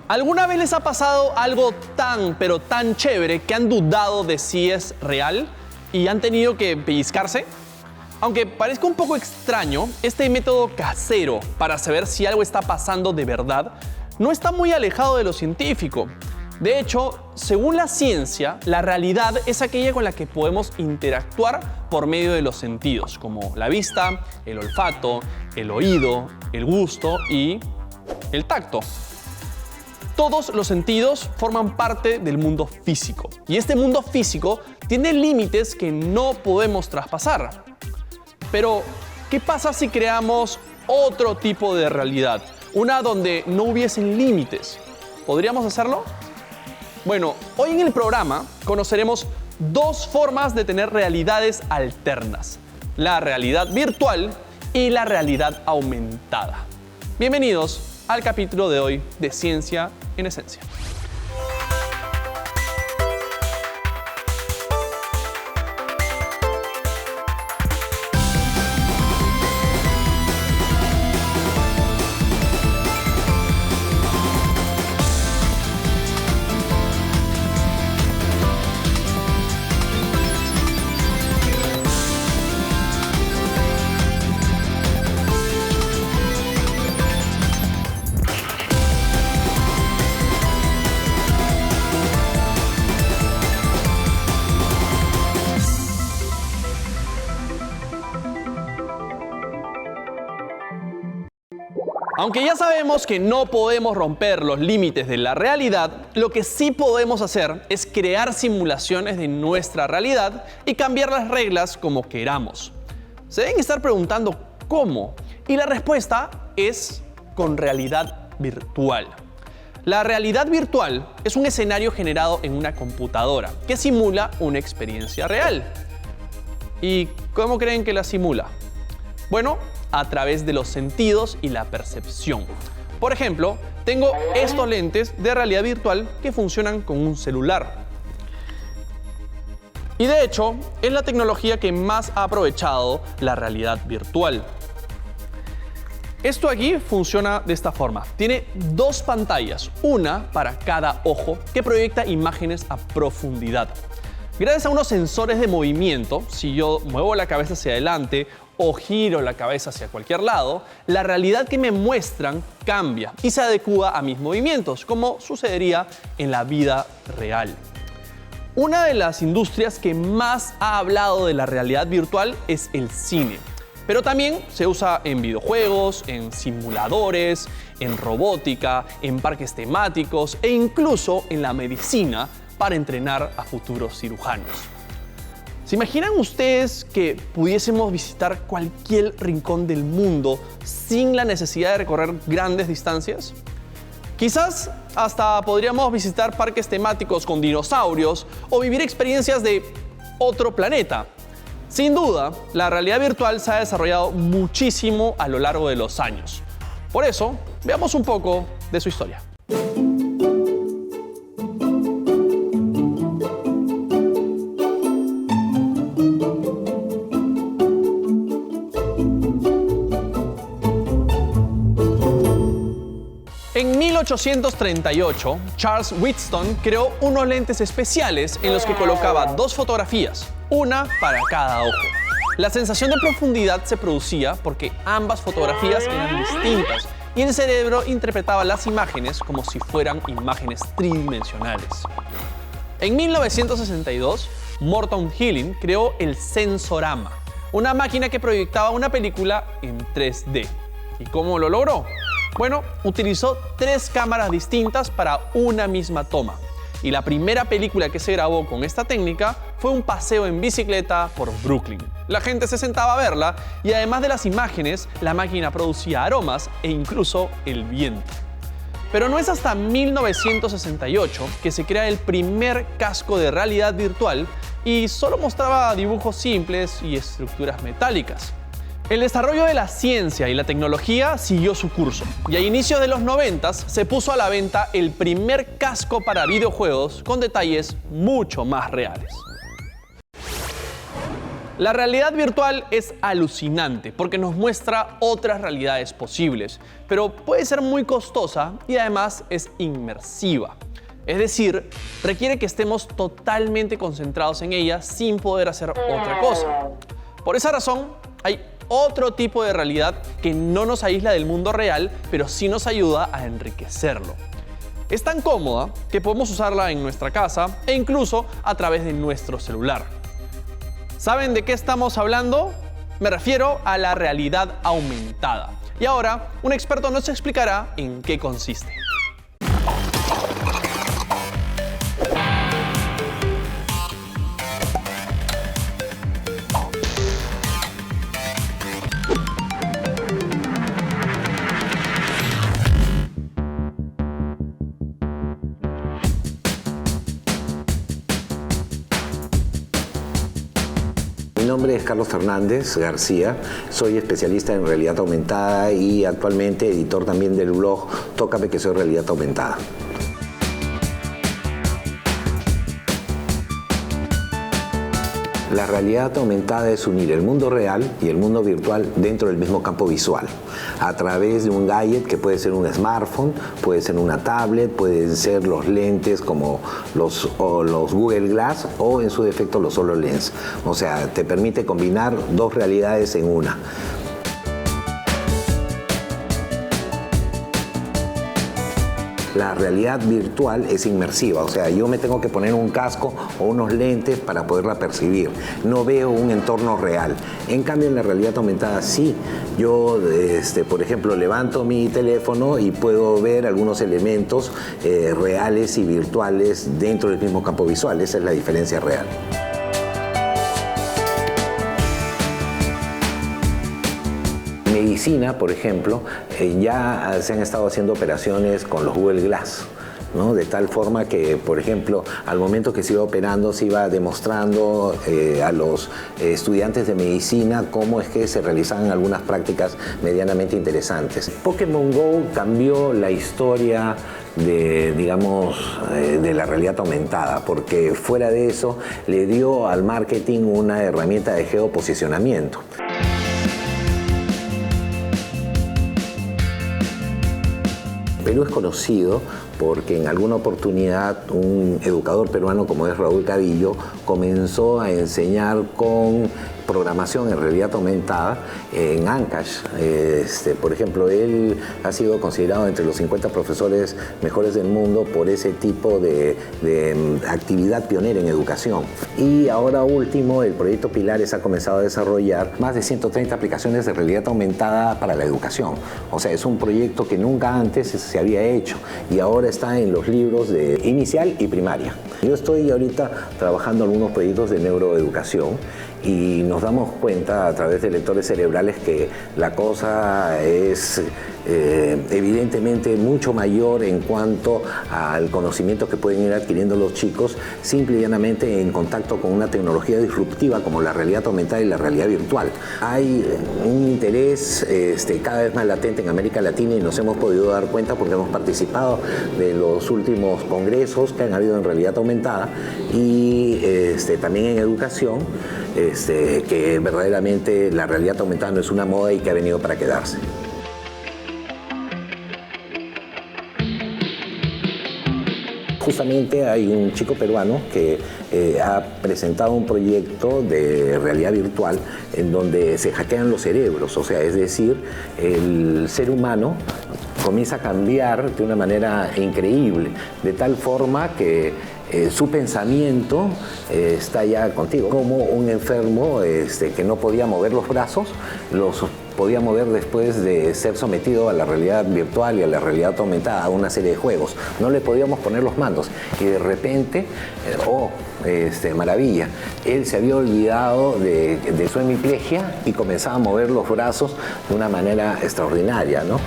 ¿Alguna vez les ha pasado algo pero tan chévere que han dudado de si es real y han tenido que pellizcarse? Aunque parezca un poco extraño, este método casero para saber si algo está pasando de verdad no está muy alejado de lo científico. De hecho, según la ciencia, la realidad es aquella con la que podemos interactuar por medio de los sentidos, como la vista, el olfato, el oído, el gusto y el tacto. Todos los sentidos forman parte del mundo físico, y este mundo físico tiene límites que no podemos traspasar. Pero, ¿qué pasa si creamos otro tipo de realidad? Una donde no hubiesen límites. ¿Podríamos hacerlo? Bueno, hoy en el programa conoceremos dos formas de tener realidades alternas: la realidad virtual y la realidad aumentada. Bienvenidos al capítulo de hoy de Ciencia en Esencia. Aunque ya sabemos que no podemos romper los límites de la realidad, lo que sí podemos hacer es crear simulaciones de nuestra realidad y cambiar las reglas como queramos. Se deben estar preguntando ¿cómo? Y la respuesta es con realidad virtual. La realidad virtual es un escenario generado en una computadora que simula una experiencia real. ¿Y cómo creen que la simula? Bueno, a través de los sentidos y la percepción. Por ejemplo, tengo estos lentes de realidad virtual que funcionan con un celular. Y de hecho, es la tecnología que más ha aprovechado la realidad virtual. Esto aquí funciona de esta forma. Tiene dos pantallas, una para cada ojo, que proyecta imágenes a profundidad. Gracias a unos sensores de movimiento, si yo muevo la cabeza hacia adelante o giro la cabeza hacia cualquier lado, la realidad que me muestran cambia y se adecúa a mis movimientos, como sucedería en la vida real. Una de las industrias que más ha hablado de la realidad virtual es el cine, pero también se usa en videojuegos, en simuladores, en robótica, en parques temáticos e incluso en la medicina para entrenar a futuros cirujanos. ¿Se imaginan ustedes que pudiésemos visitar cualquier rincón del mundo sin la necesidad de recorrer grandes distancias? Quizás hasta podríamos visitar parques temáticos con dinosaurios o vivir experiencias de otro planeta. Sin duda, la realidad virtual se ha desarrollado muchísimo a lo largo de los años. Por eso, veamos un poco de su historia. En 1838, Charles Wheatstone creó unos lentes especiales en los que colocaba dos fotografías, una para cada ojo. La sensación de profundidad se producía porque ambas fotografías eran distintas y el cerebro interpretaba las imágenes como si fueran imágenes tridimensionales. En 1962, Morton Healy creó el Sensorama, una máquina que proyectaba una película en 3D. ¿Y cómo lo logró? Bueno, utilizó 3 cámaras distintas para una misma toma. Y la primera película que se grabó con esta técnica fue un paseo en bicicleta por Brooklyn. La gente se sentaba a verla y además de las imágenes, la máquina producía aromas e incluso el viento. Pero no es hasta 1968 que se crea el primer casco de realidad virtual y solo mostraba dibujos simples y estructuras metálicas. El desarrollo de la ciencia y la tecnología siguió su curso y a inicios de los 90 se puso a la venta el primer casco para videojuegos con detalles mucho más reales. La realidad virtual es alucinante porque nos muestra otras realidades posibles, pero puede ser muy costosa y además es inmersiva. Es decir, requiere que estemos totalmente concentrados en ella sin poder hacer otra cosa. Por esa razón, hay otro tipo de realidad que no nos aísla del mundo real, pero sí nos ayuda a enriquecerlo. Es tan cómoda que podemos usarla en nuestra casa e incluso a través de nuestro celular. ¿Saben de qué estamos hablando? Me refiero a la realidad aumentada. Y ahora, un experto nos explicará en qué consiste. Mi nombre es Carlos Fernández García, soy especialista en realidad aumentada y actualmente editor también del blog Tócame que soy realidad aumentada. La realidad aumentada es unir el mundo real y el mundo virtual dentro del mismo campo visual, a través de un gadget que puede ser un smartphone, puede ser una tablet, pueden ser los lentes como los Google Glass o en su defecto los HoloLens. O sea, te permite combinar dos realidades en una. La realidad virtual es inmersiva, o sea, yo me tengo que poner un casco o unos lentes para poderla percibir. No veo un entorno real. En cambio, en la realidad aumentada sí. Yo, por ejemplo, levanto mi teléfono y puedo ver algunos elementos reales y virtuales dentro del mismo campo visual. Esa es la diferencia real. Medicina, por ejemplo, ya se han estado haciendo operaciones con los Google Glass, ¿no? De tal forma que, por ejemplo, al momento que se iba operando, se iba demostrando a los estudiantes de medicina cómo es que se realizaban algunas prácticas medianamente interesantes. Pokémon Go cambió la historia de la realidad aumentada, porque fuera de eso le dio al marketing una herramienta de geoposicionamiento. Perú es conocido porque en alguna oportunidad un educador peruano como es Raúl Cadillo comenzó a enseñar con programación en realidad aumentada en Ancash. Por ejemplo, él ha sido considerado entre los 50 profesores mejores del mundo por ese tipo de actividad pionera en educación. Y ahora último, el proyecto Pilares ha comenzado a desarrollar más de 130 aplicaciones de realidad aumentada para la educación. O sea, es un proyecto que nunca antes se había hecho y ahora está en los libros de inicial y primaria. Yo estoy ahorita trabajando en algunos proyectos de neuroeducación y nos damos cuenta a través de lectores cerebrales que la cosa es evidentemente mucho mayor en cuanto al conocimiento que pueden ir adquiriendo los chicos simple y llanamente en contacto con una tecnología disruptiva como la realidad aumentada y la realidad virtual. Hay un interés cada vez más latente en América Latina y nos hemos podido dar cuenta porque hemos participado de los últimos congresos que han habido en realidad aumentada y también en educación, que verdaderamente la realidad aumentada no es una moda y que ha venido para quedarse. Justamente hay un chico peruano que ha presentado un proyecto de realidad virtual en donde se hackean los cerebros, o sea, es decir, el ser humano comienza a cambiar de una manera increíble, de tal forma que su pensamiento está ya contigo. Como un enfermo que no podía mover los brazos, los podía mover después de ser sometido a la realidad virtual y a la realidad aumentada, a una serie de juegos. No le podíamos poner los mandos y de repente, maravilla, él se había olvidado de su hemiplegia y comenzaba a mover los brazos de una manera extraordinaria, ¿no?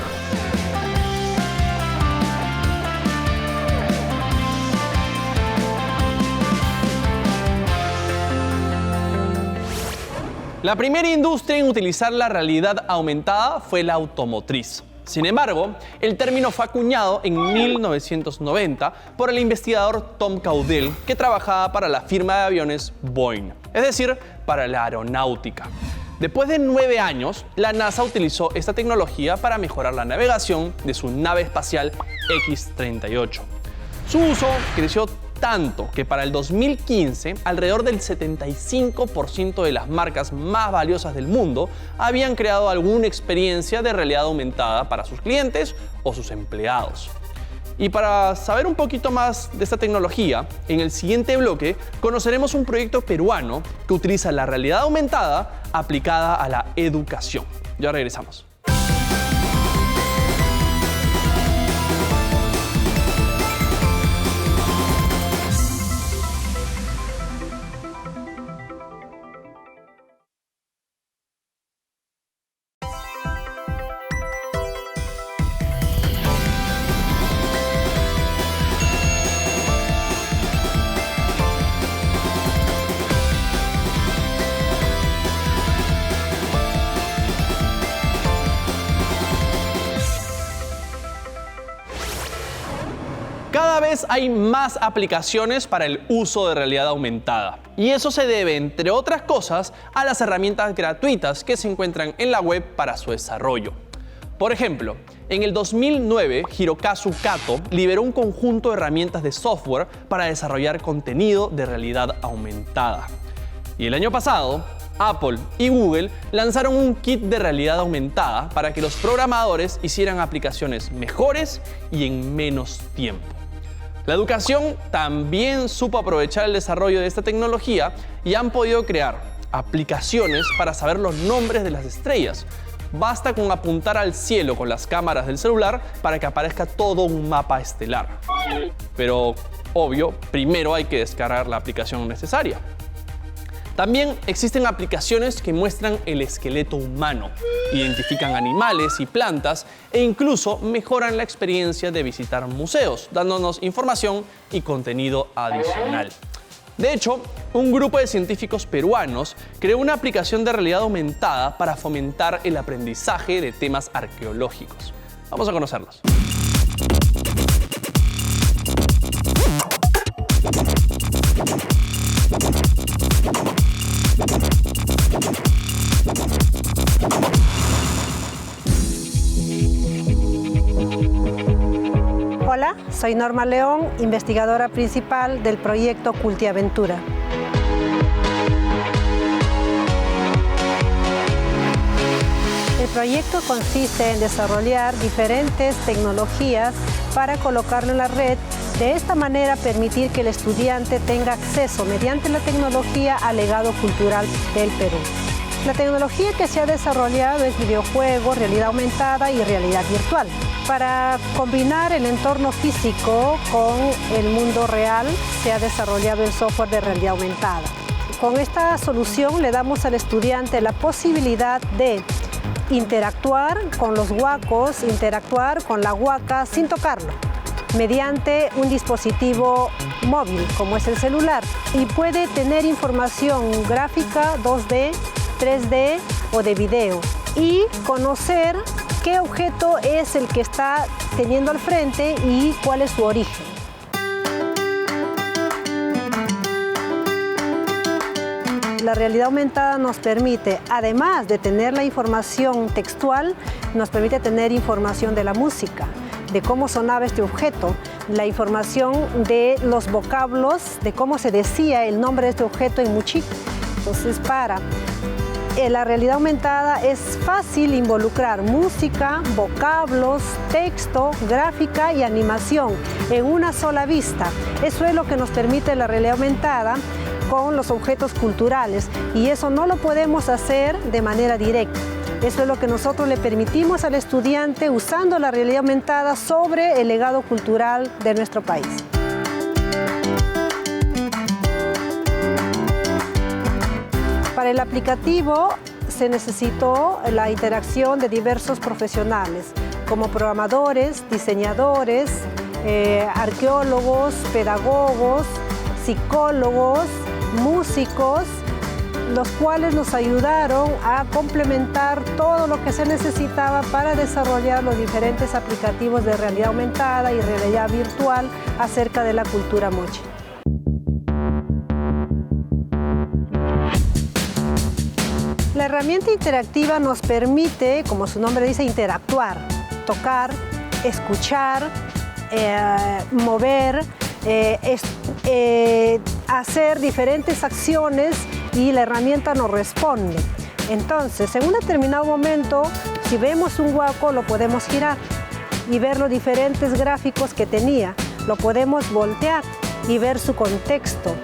La primera industria en utilizar la realidad aumentada fue la automotriz. Sin embargo, el término fue acuñado en 1990 por el investigador Tom Caudell, que trabajaba para la firma de aviones Boeing, es decir, para la aeronáutica. Después de 9 años, la NASA utilizó esta tecnología para mejorar la navegación de su nave espacial X-38. Su uso creció tanto que para el 2015, alrededor del 75% de las marcas más valiosas del mundo habían creado alguna experiencia de realidad aumentada para sus clientes o sus empleados. Y para saber un poquito más de esta tecnología, en el siguiente bloque conoceremos un proyecto peruano que utiliza la realidad aumentada aplicada a la educación. Ya regresamos. Cada vez hay más aplicaciones para el uso de realidad aumentada. Y eso se debe, entre otras cosas, a las herramientas gratuitas que se encuentran en la web para su desarrollo. Por ejemplo, en el 2009, Hirokazu Kato liberó un conjunto de herramientas de software para desarrollar contenido de realidad aumentada. Y el año pasado, Apple y Google lanzaron un kit de realidad aumentada para que los programadores hicieran aplicaciones mejores y en menos tiempo. La educación también supo aprovechar el desarrollo de esta tecnología y han podido crear aplicaciones para saber los nombres de las estrellas. Basta con apuntar al cielo con las cámaras del celular para que aparezca todo un mapa estelar. Pero, obvio, primero hay que descargar la aplicación necesaria. También existen aplicaciones que muestran el esqueleto humano, identifican animales y plantas e incluso mejoran la experiencia de visitar museos, dándonos información y contenido adicional. De hecho, un grupo de científicos peruanos creó una aplicación de realidad aumentada para fomentar el aprendizaje de temas arqueológicos. Vamos a conocerlos. Hola, soy Norma León, investigadora principal del proyecto Cultiaventura. El proyecto consiste en desarrollar diferentes tecnologías para colocarlo en la red, de esta manera permitir que el estudiante tenga acceso mediante la tecnología al legado cultural del Perú. La tecnología que se ha desarrollado es videojuegos, realidad aumentada y realidad virtual. Para combinar el entorno físico con el mundo real, se ha desarrollado el software de realidad aumentada. Con esta solución le damos al estudiante la posibilidad de interactuar con los huacos, interactuar con la huaca sin tocarlo, mediante un dispositivo móvil como es el celular, y puede tener información gráfica 2D, 3D o de video y conocer qué objeto es el que está teniendo al frente y cuál es su origen. La realidad aumentada nos permite, además de tener la información textual, nos permite tener información de la música, de cómo sonaba este objeto, la información de los vocablos, de cómo se decía el nombre de este objeto en muchique. Entonces, para la realidad aumentada es fácil involucrar música, vocablos, texto, gráfica y animación en una sola vista. Eso es lo que nos permite la realidad aumentada con los objetos culturales, y eso no lo podemos hacer de manera directa. Eso es lo que nosotros le permitimos al estudiante usando la realidad aumentada sobre el legado cultural de nuestro país. Para el aplicativo se necesitó la interacción de diversos profesionales, como programadores, diseñadores, arqueólogos, pedagogos, psicólogos, músicos, los cuales nos ayudaron a complementar todo lo que se necesitaba para desarrollar los diferentes aplicativos de realidad aumentada y realidad virtual acerca de la cultura moche. La herramienta interactiva nos permite, como su nombre dice, interactuar, tocar, escuchar, mover, hacer diferentes acciones y la herramienta nos responde. Entonces, en un determinado momento, si vemos un huaco, lo podemos girar y ver los diferentes gráficos que tenía. Lo podemos voltear y ver su contexto.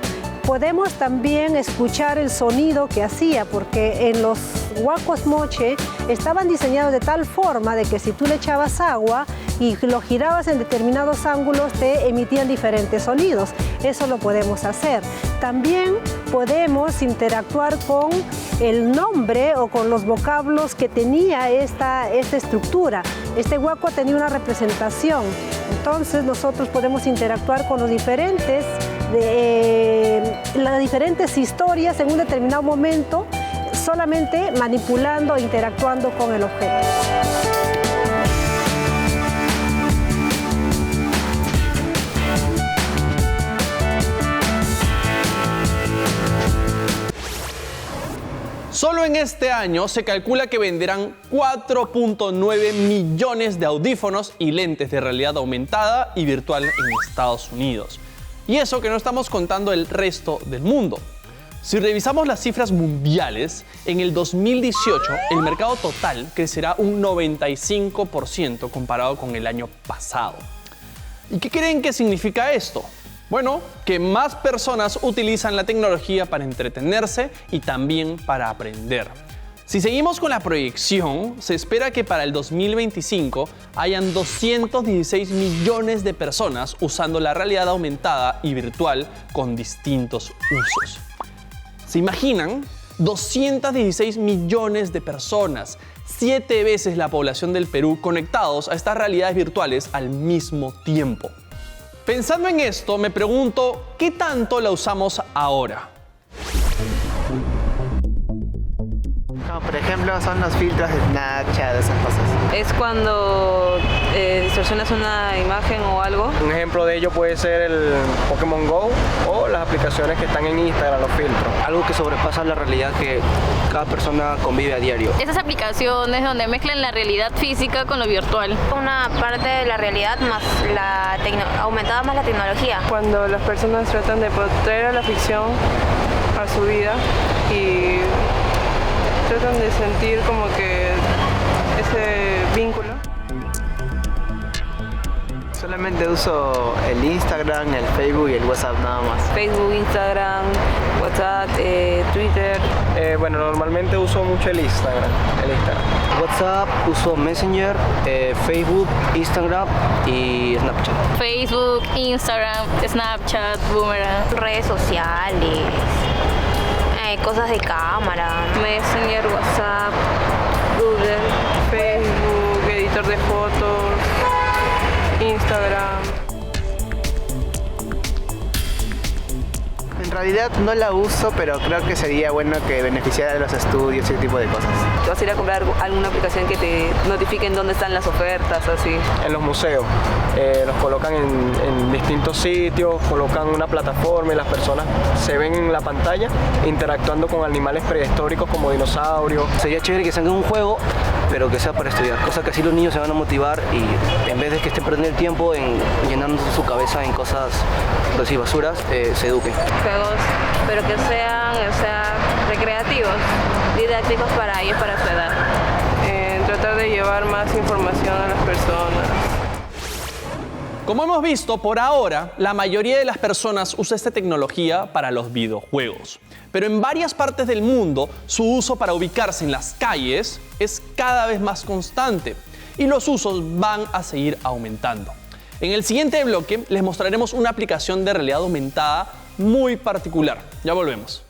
Podemos también escuchar el sonido que hacía, porque en los huacos moche estaban diseñados de tal forma de que si tú le echabas agua y lo girabas en determinados ángulos, te emitían diferentes sonidos. Eso lo podemos hacer. También podemos interactuar con el nombre o con los vocablos que tenía esta estructura. Este huaco tenía una representación. Entonces nosotros podemos interactuar con los las diferentes historias en un determinado momento, solamente manipulando e interactuando con el objeto. Solo en este año se calcula que venderán 4.9 millones de audífonos y lentes de realidad aumentada y virtual en Estados Unidos. Y eso que no estamos contando el resto del mundo. Si revisamos las cifras mundiales, en el 2018 el mercado total crecerá un 95% comparado con el año pasado. ¿Y qué creen que significa esto? Bueno, que más personas utilizan la tecnología para entretenerse y también para aprender. Si seguimos con la proyección, se espera que para el 2025 hayan 216 millones de personas usando la realidad aumentada y virtual con distintos usos. ¿Se imaginan? 216 millones de personas, 7 veces la población del Perú, conectados a estas realidades virtuales al mismo tiempo. Pensando en esto, me pregunto, ¿qué tanto la usamos ahora? Por ejemplo, son los filtros de Snapchat, esas cosas. Es cuando distorsionas una imagen o algo. Un ejemplo de ello puede ser el Pokémon Go o las aplicaciones que están en Instagram, los filtros. Algo que sobrepasa la realidad que cada persona convive a diario. Esas aplicaciones donde mezclan la realidad física con lo virtual. Una parte de la realidad más aumentada más la tecnología. Cuando las personas tratan de traer a la ficción a su vida y tratan de sentir como que ese vínculo. Solamente uso el Instagram, el Facebook y el WhatsApp nada más. Facebook, Instagram, WhatsApp, Twitter. Bueno, normalmente uso mucho el Instagram. WhatsApp, uso Messenger, Facebook, Instagram y Snapchat. Facebook, Instagram, Snapchat, Boomerang. Redes sociales, cosas de cámara. Messenger, WhatsApp, Google, Facebook, editor de fotos, Instagram. En realidad no la uso, pero creo que sería bueno que beneficiara de los estudios y ese tipo de cosas. Te vas a ir a comprar alguna aplicación que te notifiquen dónde están las ofertas, así. En los museos, los colocan en distintos sitios, colocan una plataforma y las personas se ven en la pantalla interactuando con animales prehistóricos como dinosaurios. Sería chévere que salga un juego, pero que sea para estudiar, cosa que así los niños se van a motivar y en vez de que estén perdiendo el tiempo en llenando su cabeza en cosas, por decir, basuras, se eduquen. Juegos, pero que sean recreativos, didácticos para ellos, para su edad. Tratar de llevar más información a las personas. Como hemos visto, por ahora, la mayoría de las personas usa esta tecnología para los videojuegos. Pero en varias partes del mundo, su uso para ubicarse en las calles es cada vez más constante y los usos van a seguir aumentando. En el siguiente bloque les mostraremos una aplicación de realidad aumentada muy particular. Ya volvemos.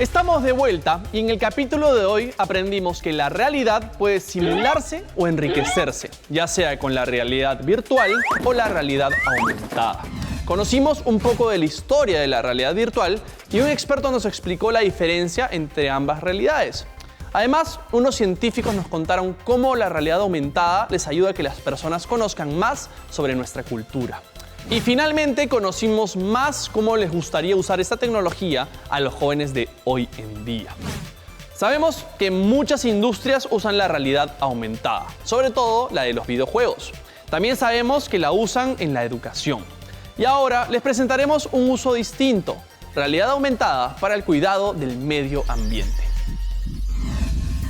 Estamos de vuelta y en el capítulo de hoy aprendimos que la realidad puede simularse o enriquecerse, ya sea con la realidad virtual o la realidad aumentada. Conocimos un poco de la historia de la realidad virtual y un experto nos explicó la diferencia entre ambas realidades. Además, unos científicos nos contaron cómo la realidad aumentada les ayuda a que las personas conozcan más sobre nuestra cultura. Y finalmente conocimos más cómo les gustaría usar esta tecnología a los jóvenes de hoy en día. Sabemos que muchas industrias usan la realidad aumentada, sobre todo la de los videojuegos. También sabemos que la usan en la educación. Y ahora les presentaremos un uso distinto, realidad aumentada para el cuidado del medio ambiente.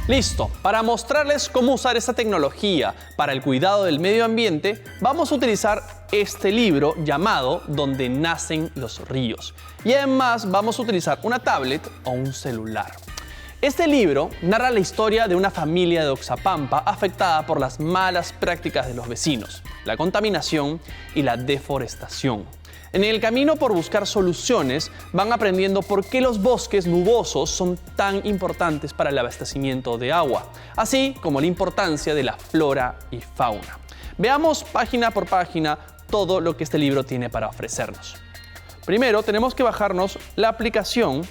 Listo, para mostrarles cómo usar esta tecnología para el cuidado del medio ambiente, vamos a utilizar este libro llamado Donde nacen los ríos. Y además vamos a utilizar una tablet o un celular. Este libro narra la historia de una familia de Oxapampa afectada por las malas prácticas de los vecinos, la contaminación y la deforestación. En el camino por buscar soluciones, van aprendiendo por qué los bosques nubosos son tan importantes para el abastecimiento de agua, así como la importancia de la flora y fauna. Veamos página por página todo lo que este libro tiene para ofrecernos. Primero, tenemos que bajarnos la aplicación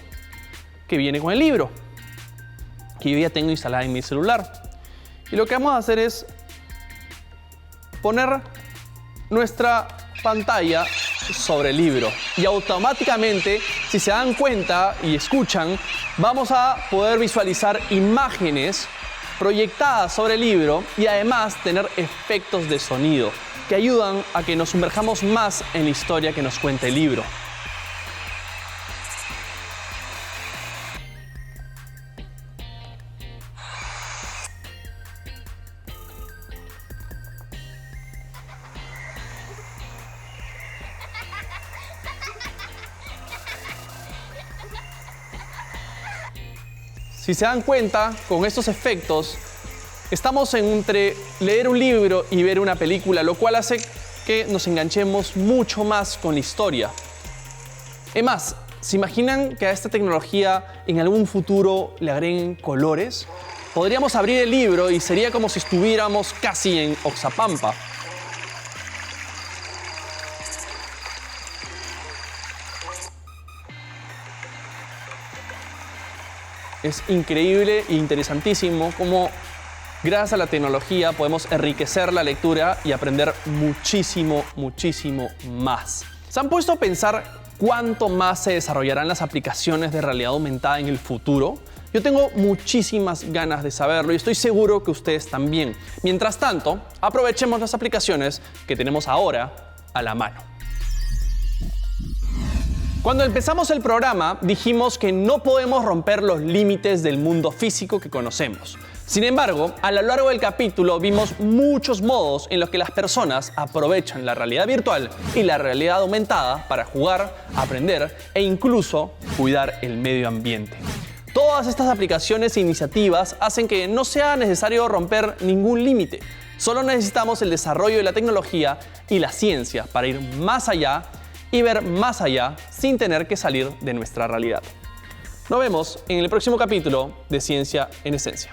que viene con el libro, que yo ya tengo instalada en mi celular. Y lo que vamos a hacer es poner nuestra pantalla sobre el libro y automáticamente, si se dan cuenta y escuchan, vamos a poder visualizar imágenes proyectadas sobre el libro y además tener efectos de sonido que ayudan a que nos sumerjamos más en la historia que nos cuenta el libro. Si se dan cuenta, con estos efectos, estamos entre leer un libro y ver una película, lo cual hace que nos enganchemos mucho más con la historia. Es más, ¿se imaginan que a esta tecnología en algún futuro le agreguen colores? Podríamos abrir el libro y sería como si estuviéramos casi en Oxapampa. Es increíble e interesantísimo cómo, gracias a la tecnología, podemos enriquecer la lectura y aprender muchísimo, muchísimo más. ¿Se han puesto a pensar cuánto más se desarrollarán las aplicaciones de realidad aumentada en el futuro? Yo tengo muchísimas ganas de saberlo y estoy seguro que ustedes también. Mientras tanto, aprovechemos las aplicaciones que tenemos ahora a la mano. Cuando empezamos el programa, dijimos que no podemos romper los límites del mundo físico que conocemos. Sin embargo, a lo largo del capítulo vimos muchos modos en los que las personas aprovechan la realidad virtual y la realidad aumentada para jugar, aprender e incluso cuidar el medio ambiente. Todas estas aplicaciones e iniciativas hacen que no sea necesario romper ningún límite. Solo necesitamos el desarrollo de la tecnología y la ciencia para ir más allá y ver más allá sin tener que salir de nuestra realidad. Nos vemos en el próximo capítulo de Ciencia en Esencia.